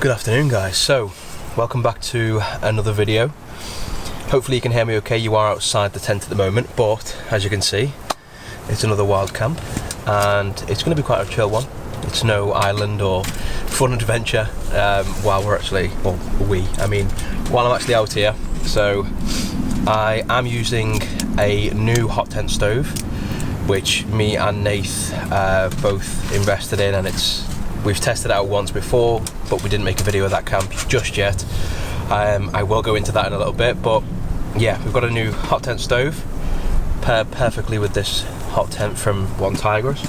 Good afternoon, guys. So welcome back to another video. Hopefully you can hear me okay. You are outside the tent at the moment, but as you can see, it's another wild camp and it's going to be quite a chill one. It's no island or fun adventure while I'm actually out here. So I am using a new hot tent stove which me and Nath both invested in, and we've tested it out once before, but we didn't make a video of that camp just yet. I will go into that in a little bit, but yeah, we've got a new hot tent stove paired perfectly with this hot tent from One Tigress.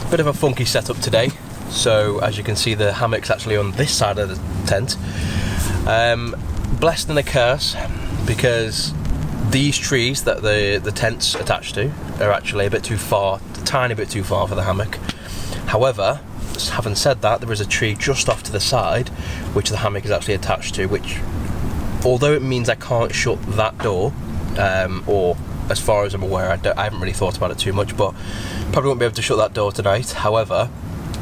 Bit of a funky setup today. So as you can see, the hammock's actually on this side of the tent. Blessed and a curse, because these trees that the tent's attached to are actually a bit too far, a tiny bit too far for the hammock. However, having said that, there is a tree just off to the side which the hammock is actually attached to, which, although it means I can't shut that door, or as far as I'm aware, I haven't really thought about it too much, but probably won't be able to shut that door tonight. However,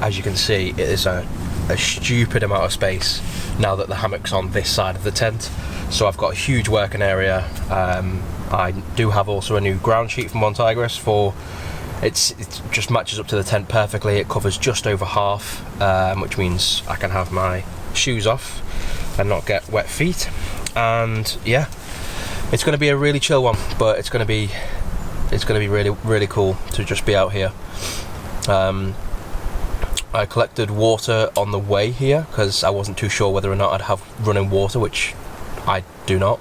as you can see, it is a stupid amount of space now that the hammock's on this side of the tent. So I've got a huge working area. I do have also a new ground sheet from One Tigress for it just matches up to the tent perfectly. It covers just over half, which means I can have my shoes off and not get wet feet. And yeah, it's going to be a really chill one, but it's going to be really cool to just be out here. I collected water on the way here because I wasn't too sure whether or not I'd have running water, which I do not.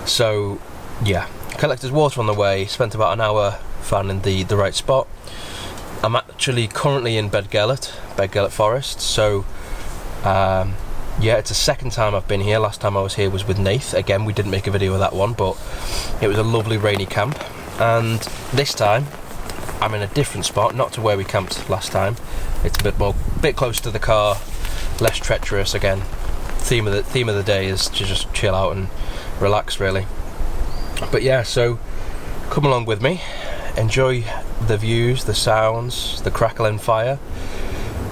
So yeah, collected water on the way, spent about an hour finding the right spot. I'm actually currently in Beddgelert Forest, so yeah, it's the second time I've been here. Last time I was here was with Nath. Again, we didn't make a video of that one, but it was a lovely rainy camp. And this time I'm in a different spot, not to where we camped last time. It's a bit closer to the car, less treacherous. Again, theme of the day is to just chill out and relax, really. But yeah, so come along with me, enjoy the views, the sounds, the crackling fire.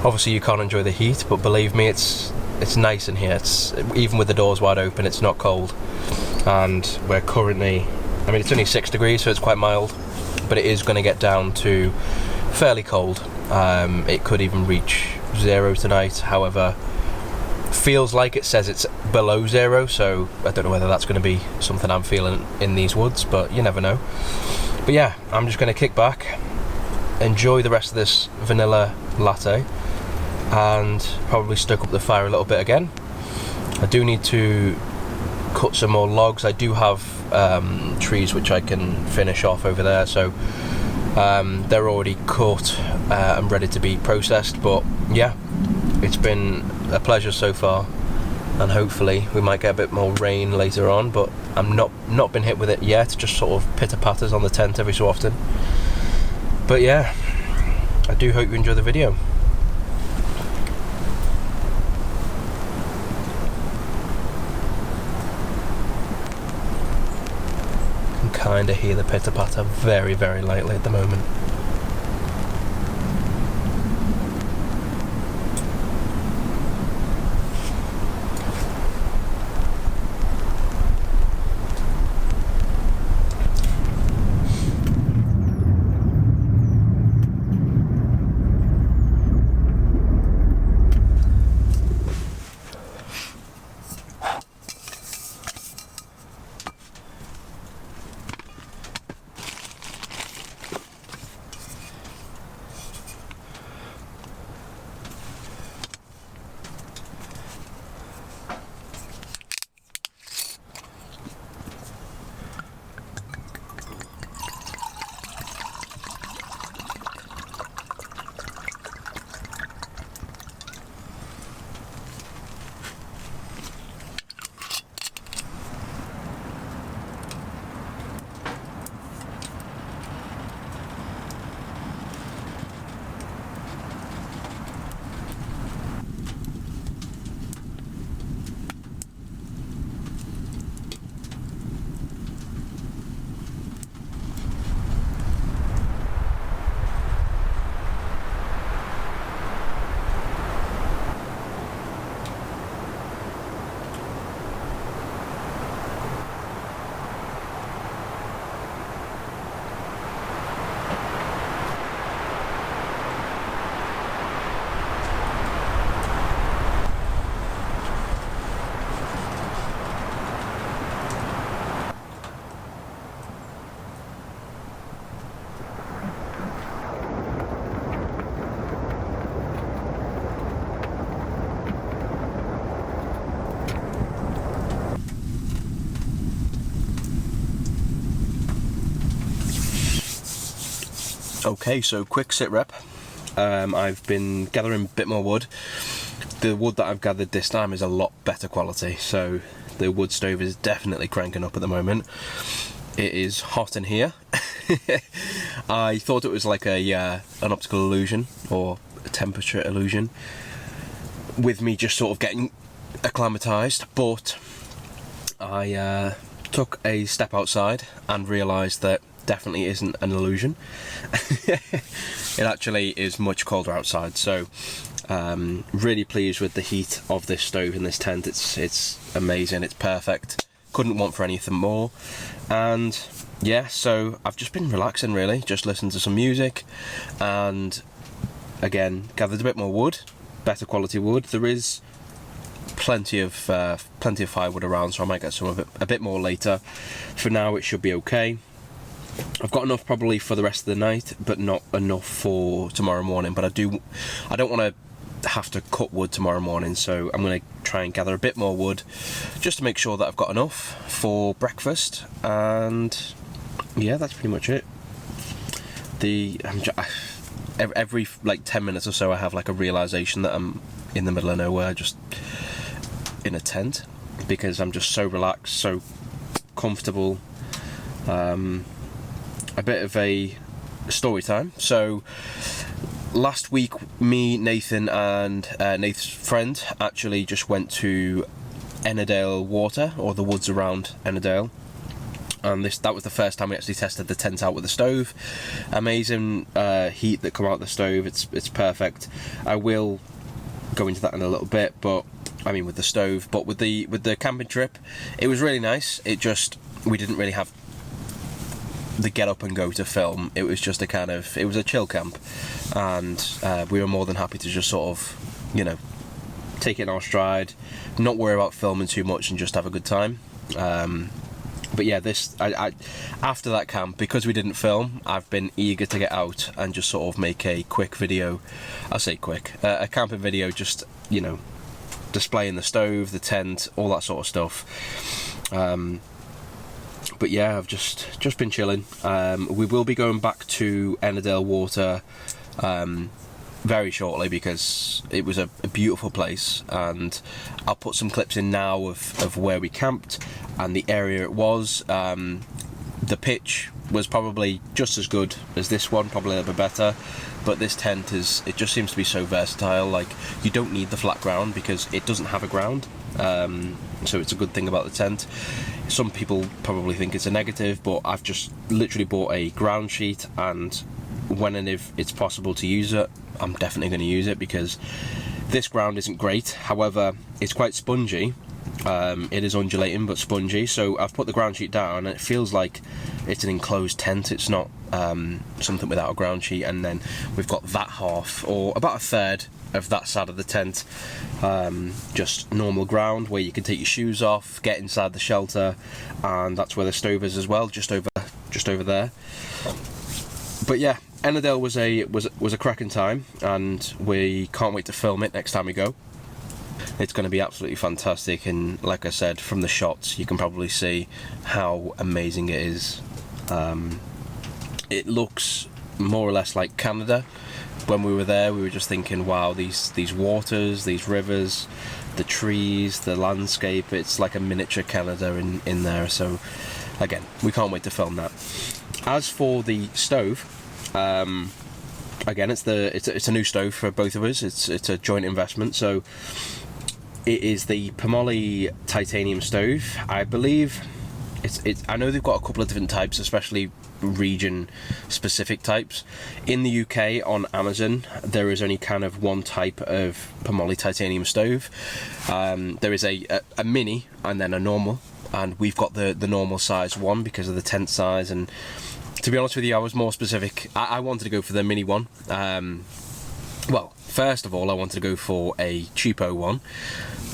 Obviously you can't enjoy the heat, but believe me, it's nice in here. It's even with the doors wide open, it's not cold. And we're currently, it's only 6 degrees, so it's quite mild, but it is going to get down to fairly cold. It could even reach 0 tonight. However, feels like it says it's below 0, so I don't know whether that's going to be something I'm feeling in these woods, but you never know. But yeah, I'm just going to kick back, enjoy the rest of this vanilla latte, and probably stoke up the fire a little bit again. I do need to cut some more logs. I do have trees which I can finish off over there, so they're already cut and ready to be processed. But yeah, it's been a pleasure so far, and hopefully we might get a bit more rain later on, but I'm not been hit with it yet. Just sort of pitter-patters on the tent every so often. But yeah, I do hope you enjoy the video. You can kind of hear the pitter-patter very, very lightly at the moment. Okay, so quick sit rep. I've been gathering a bit more wood. The wood that I've gathered this time is a lot better quality, so the wood stove is definitely cranking up at the moment. It is hot in here. I thought it was like an optical illusion or a temperature illusion with me just sort of getting acclimatized, but I took a step outside and realised that definitely isn't an illusion. It actually is much colder outside, so really pleased with the heat of this stove in this tent. It's amazing, it's perfect, couldn't want for anything more. And yeah, so I've just been relaxing really, just listened to some music and again gathered a bit more wood, better quality wood. There is plenty of firewood around, so I might get some of it a bit more later. For now it should be okay. I've got enough probably for the rest of the night, but not enough for tomorrow morning. But I don't want to have to cut wood tomorrow morning, so I'm going to try and gather a bit more wood just to make sure that I've got enough for breakfast. And yeah, that's pretty much it. Every like 10 minutes or so I have like a realization that I'm in the middle of nowhere, just in a tent, because I'm just so relaxed, so comfortable. A bit of a story time. So last week me, Nathan and Nathan's friend actually just went to Ennerdale Water, or the woods around Ennerdale, and that was the first time we actually tested the tent out with the stove. Amazing heat that come out of the stove. It's perfect. I will go into that in a little bit, but I mean with the stove, but with the camping trip, it was really nice. We didn't really have the get up and go to film. It was just it was a chill camp, and we were more than happy to just sort of, you know, take it in our stride, not worry about filming too much and just have a good time. But yeah, after that camp, because we didn't film, I've been eager to get out and just sort of make a quick video. I say quick, a camping video, just, you know, displaying the stove, the tent, all that sort of stuff. But yeah, I've just been chilling. We will be going back to Ennerdale Water very shortly, because it was a beautiful place, and I'll put some clips in now of where we camped and the area it was. The pitch was probably just as good as this one, probably a little bit better, but this tent it just seems to be so versatile. Like, you don't need the flat ground because it doesn't have a ground, so it's a good thing about the tent. Some people probably think it's a negative, but I've just literally bought a ground sheet, and when and if it's possible to use it, I'm definitely going to use it, because this ground isn't great. However, it's quite spongy. It is undulating but spongy, so I've put the ground sheet down and it feels like it's an enclosed tent. It's not something without a ground sheet. And then we've got that half, or about a third of that side of the tent, just normal ground where you can take your shoes off, get inside the shelter, and that's where the stove is as well, just over there. But yeah, Ennerdale was a cracking time, and we can't wait to film it next time we go. It's going to be absolutely fantastic, and like I said, from the shots you can probably see how amazing it is. It looks more or less like Canada. When we were there, we were just thinking, wow, these waters, these rivers, the trees, the landscape, it's like a miniature Canada in there. So again, we can't wait to film that. As for the stove, again, it's a new stove for both of us. It's a joint investment, so it is the Pomoly titanium stove. I believe I know they've got a couple of different types, especially region specific types. In the UK on Amazon, there is only kind of one type of Pomoly titanium stove. There is a mini and then a normal, and we've got the normal size one because of the tent size. And to be honest with you, I was more specific. I wanted to go for the mini one. Well, first of all, I wanted to go for a cheapo one,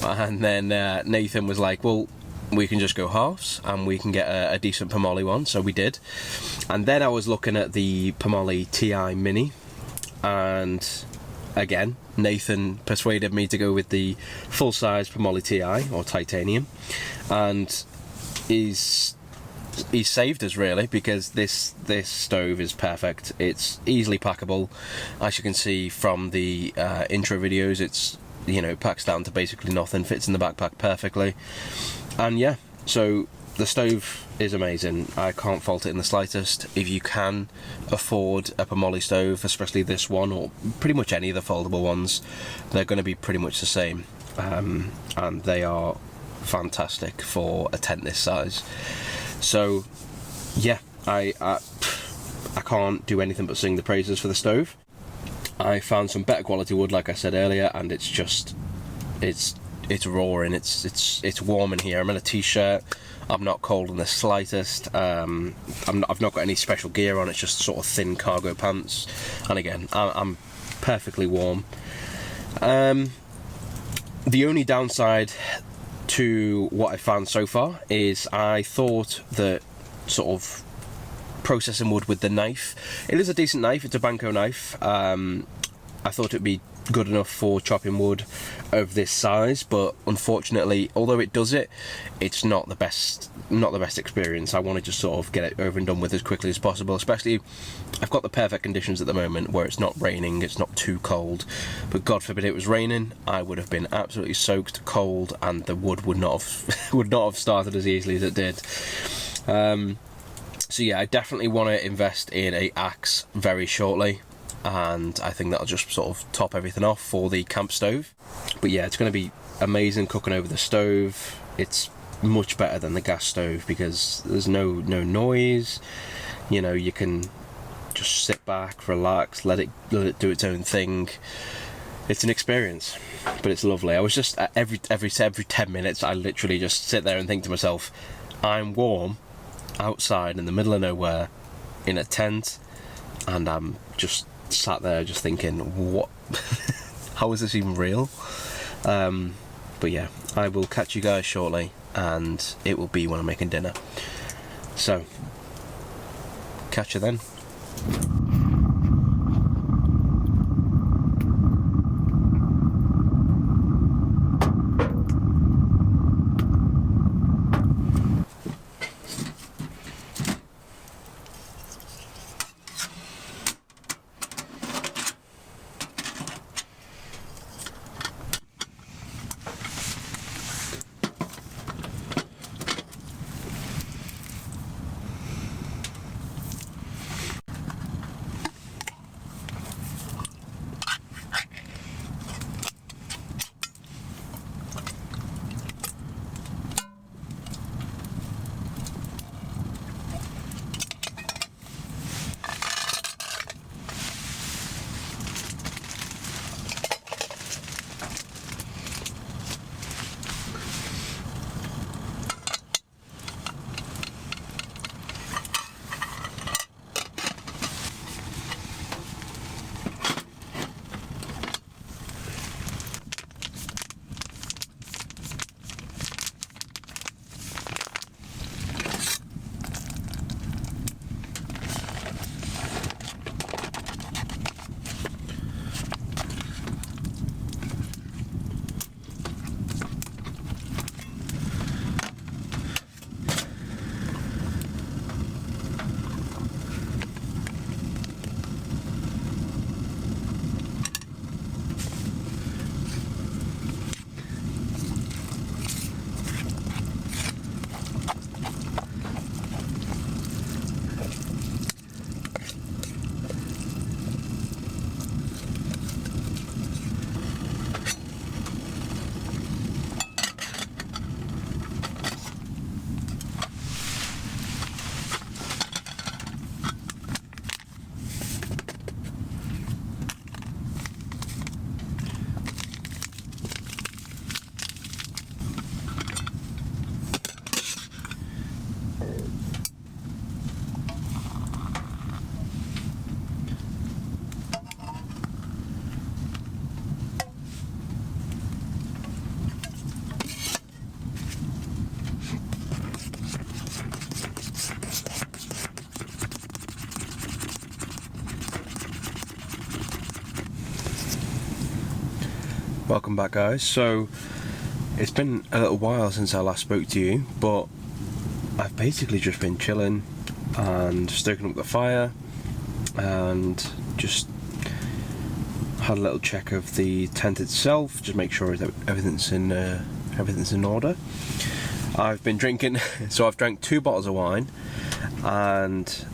and then Nathan was like, well, we can just go halves and we can get a decent Pomoly one, so we did. And then I was looking at the Pomoly TI Mini, and again, Nathan persuaded me to go with the full-size Pomoly TI, or titanium, and is he's saved us really, because this stove is perfect. It's easily packable, as you can see from the intro videos. It's, you know, packs down to basically nothing, fits in the backpack perfectly, and yeah, so the stove is amazing. I can't fault it in the slightest. If you can afford a Pomoly stove, especially this one, or pretty much any of the foldable ones, they're going to be pretty much the same, and they are fantastic for a tent this size. So yeah, I can't do anything but sing the praises for the stove. I found some better quality wood, like I said earlier, and it's just it's roaring. It's warm in here. I'm in a t-shirt. I'm not cold in the slightest. I've not got any special gear on. It's just sort of thin cargo pants, and again, I'm perfectly warm. The only downside to what I found so far is I thought that sort of processing wood with the knife, it is a decent knife, it's a Banco knife. I thought it'd be good enough for chopping wood of this size, but unfortunately, although it does it, it's not the best experience. I want to just sort of get it over and done with as quickly as possible, especially I've got the perfect conditions at the moment where it's not raining, it's not too cold, but God forbid it was raining, I would have been absolutely soaked cold, and the wood would not have started as easily as it did. So yeah, I definitely want to invest in a axe very shortly, and I think that'll just sort of top everything off for the camp stove. But yeah, it's going to be amazing cooking over the stove. It's much better than the gas stove because there's no noise. You know, you can just sit back, relax, let it do its own thing. It's an experience, but it's lovely. I was just every 10 minutes, I literally just sit there and think to myself, I'm warm outside in the middle of nowhere in a tent, and I'm just sat there just thinking, what how is this even real? But yeah, I will catch you guys shortly, and it will be when I'm making dinner, so catch you then. Welcome back, guys. So it's been a little while since I last spoke to you, but I've basically just been chilling and stoking up the fire, and just had a little check of the tent itself, just make sure that everything's in order. I've been drinking, so I've drank 2 bottles of wine, and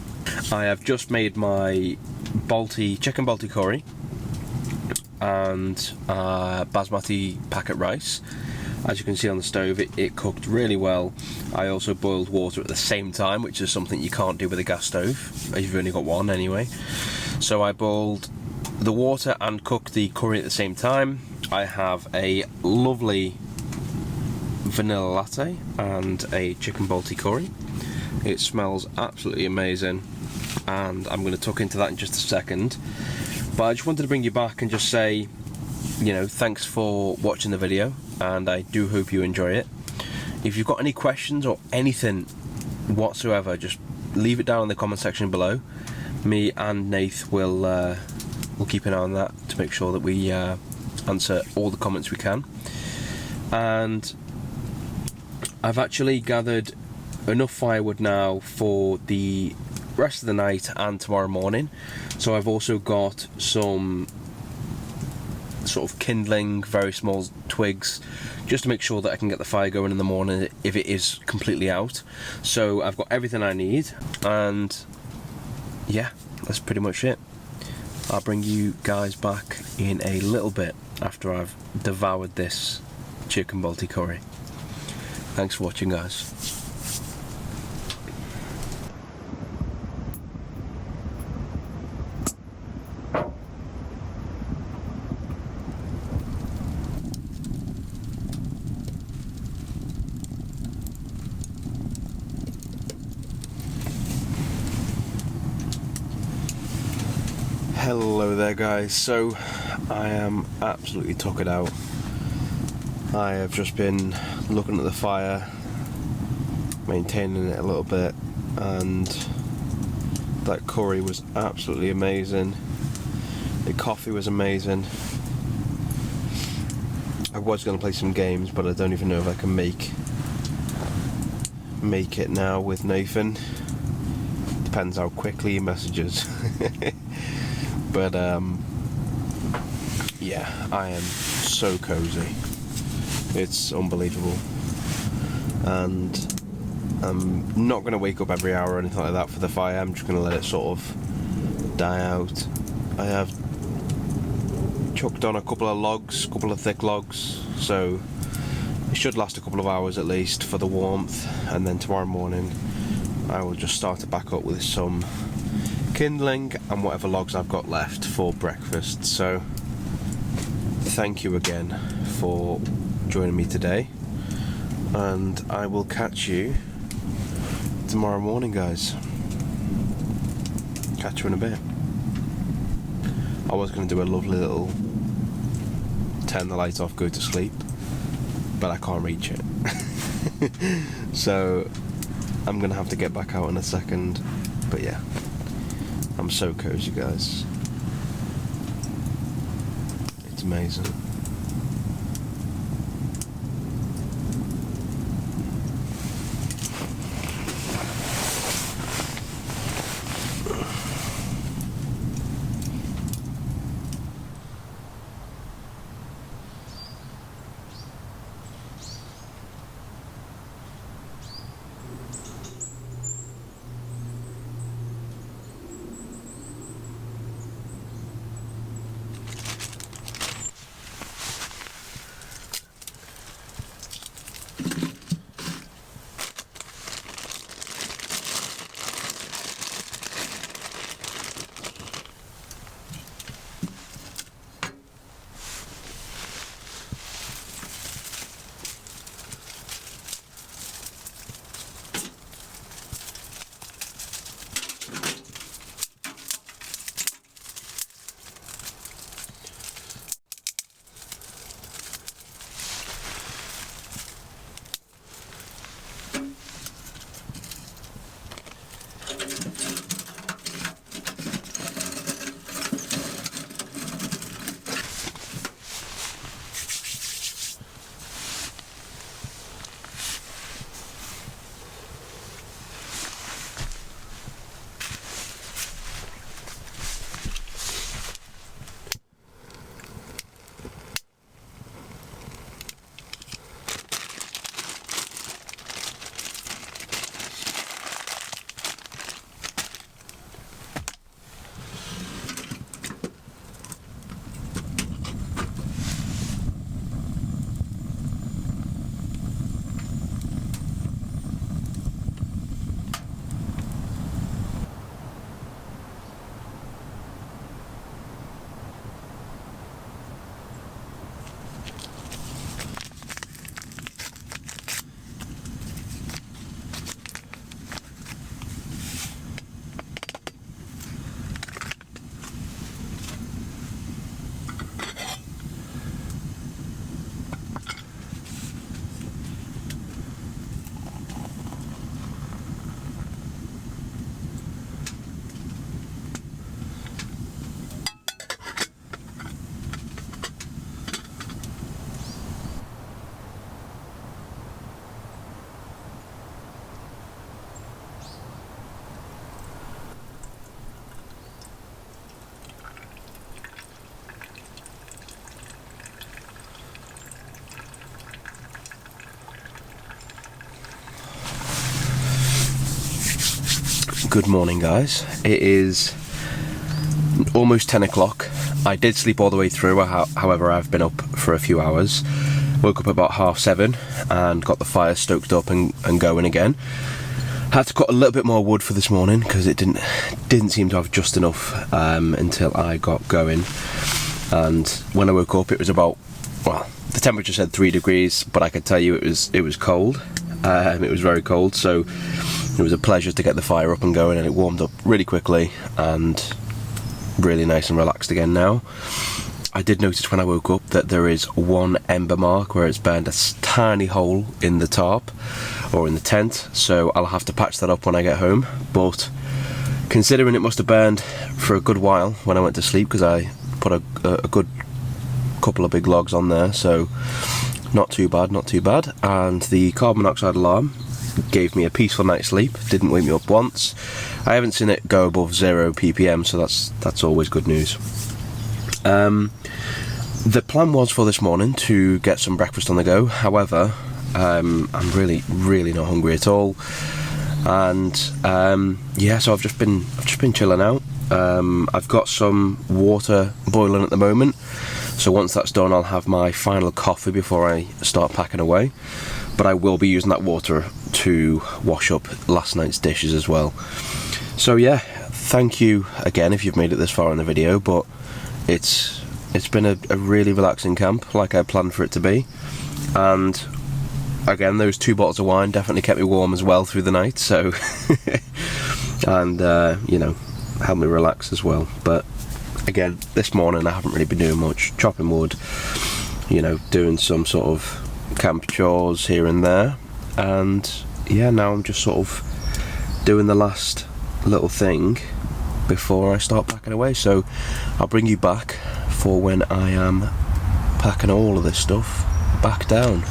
I have just made my chicken balti curry and basmati packet rice. As you can see on the stove, it cooked really well. I also boiled water at the same time, which is something you can't do with a gas stove. You've only got one anyway. So I boiled the water and cooked the curry at the same time. I have a lovely vanilla latte and a chicken balti curry. It smells absolutely amazing, and I'm going to tuck into that in just a second. But I just wanted to bring you back and just say, thanks for watching the video, and I do hope you enjoy it. If you've got any questions or anything whatsoever, just leave it down in the comment section below. Me and Nath will keep an eye on that to make sure that we answer all the comments we can. And I've actually gathered enough firewood now for the rest of the night and tomorrow morning. So I've also got some sort of kindling, very small twigs, just to make sure that I can get the fire going in the morning if it is completely out. So I've got everything I need, and yeah, that's pretty much it. I'll bring you guys back in a little bit after I've devoured this chicken balti curry. Thanks for watching, guys. Hello there, guys. So I am absolutely tuckered out. I have just been looking at the fire, maintaining it a little bit, and that curry was absolutely amazing. The coffee was amazing. I was going to play some games, but I don't even know if I can make it now with Nathan. Depends how quickly he messages. But yeah, I am so cozy. It's unbelievable. And I'm not going to wake up every hour or anything like that for the fire. I'm just going to let it sort of die out. I have chucked on a couple of thick logs, so it should last a couple of hours at least for the warmth. And then tomorrow morning I will just start it back up with some kindling and whatever logs I've got left for breakfast. So thank you again for joining me today, and I will catch you tomorrow morning, guys. Catch you in a bit. I was going to do a lovely little turn the light off, go to sleep, but I can't reach it. So I'm going to have to get back out in a second. But yeah, I'm so cozy, guys. It's amazing. Good morning, guys. It is almost 10 o'clock. I did sleep all the way through, however I've been up for a few hours. Woke up about 7:30 and got the fire stoked up and going again. Had to cut a little bit more wood for this morning because it didn't seem to have just enough until I got going. And when I woke up, it was about, well, the temperature said 3 degrees, but I could tell you it was cold. It was very cold, so it was a pleasure to get the fire up and going, and it warmed up really quickly and really nice and relaxed again now. I did notice when I woke up that there is one ember mark where it's burned a tiny hole in the tarp or in the tent, so I'll have to patch that up when I get home. But considering it must have burned for a good while when I went to sleep, because I put a good couple of big logs on there, so not too bad. And the carbon monoxide alarm gave me a peaceful night's sleep, didn't wake me up once. I haven't seen it go above 0 ppm, so that's always good news. The plan was for this morning to get some breakfast on the go. However, I'm really not hungry at all, and so I've just been chilling out. I've got some water boiling at the moment, so once that's done I'll have my final coffee before I start packing away. But I will be using that water to wash up last night's dishes as well. So yeah, thank you again if you've made it this far in the video, but it's been a really relaxing camp, like I planned for it to be. And again, those 2 bottles of wine definitely kept me warm as well through the night, so and helped me relax as well. But again, this morning I haven't really been doing much, chopping wood, doing some sort of camp chores here and there, and now I'm just sort of doing the last little thing before I start packing away. So I'll bring you back for when I am packing all of this stuff back down.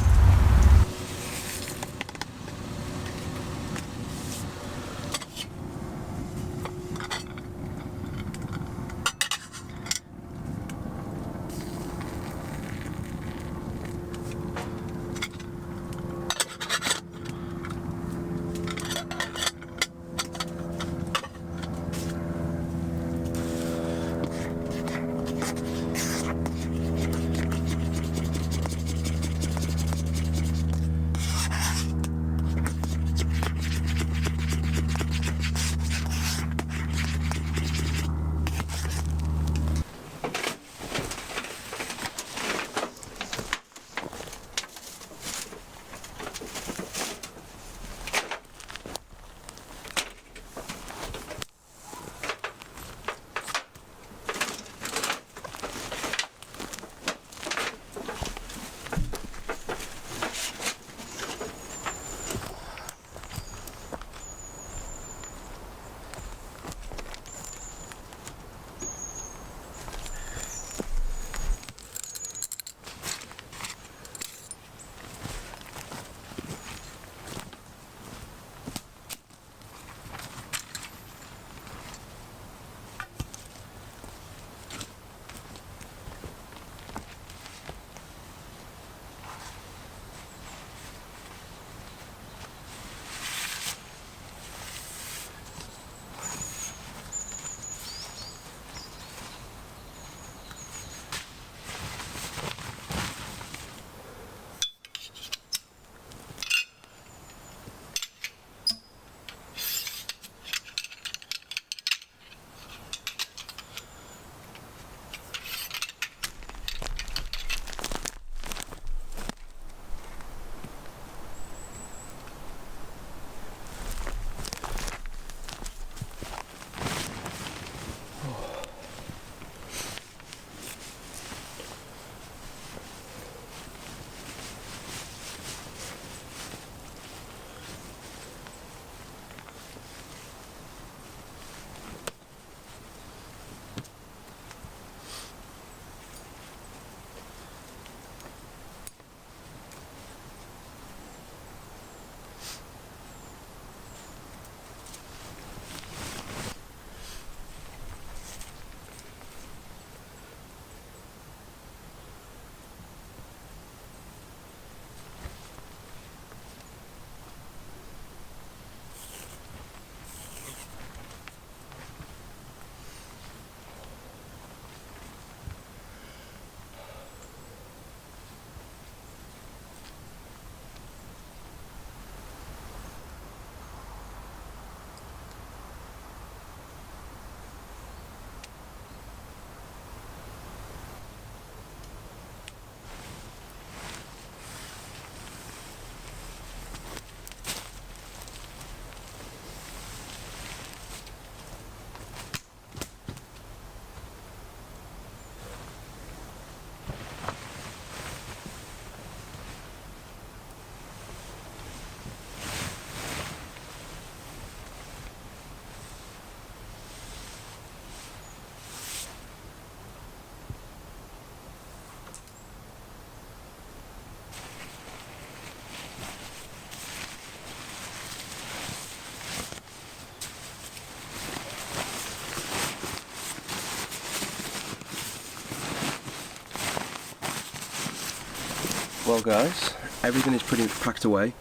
Well guys, everything is pretty much packed away.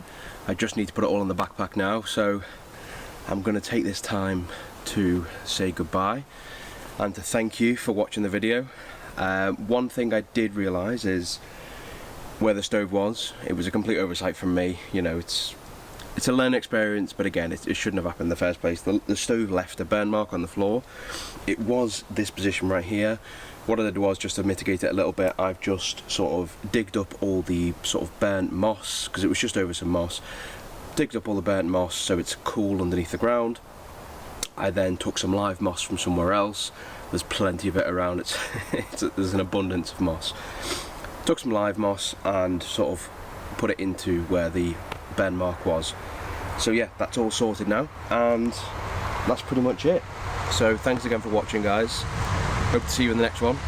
I just need to put it all in the backpack now, so I'm going to take this time to say goodbye and to thank you for watching the video. One thing I did realise is where the stove was. It was a complete oversight from me. You know, it's a learning experience, but again, it shouldn't have happened in the first place. The stove left a burn mark on the floor. It was this position right here. What I did was, just to mitigate it a little bit, I've just sort of digged up all the sort of burnt moss, because it was just over some moss. Digged up all the burnt moss so it's cool underneath the ground. I then took some live moss from somewhere else. There's plenty of it around. There's an abundance of moss. Took some live moss and sort of put it into where the burn mark was. So yeah, that's all sorted now, and that's pretty much it. So thanks again for watching, guys. Hope to see you in the next one.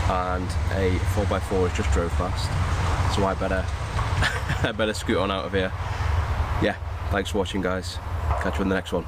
And a 4x4 has just drove past, so I better scoot on out of here. Yeah, thanks for watching, guys. Catch you in the next one.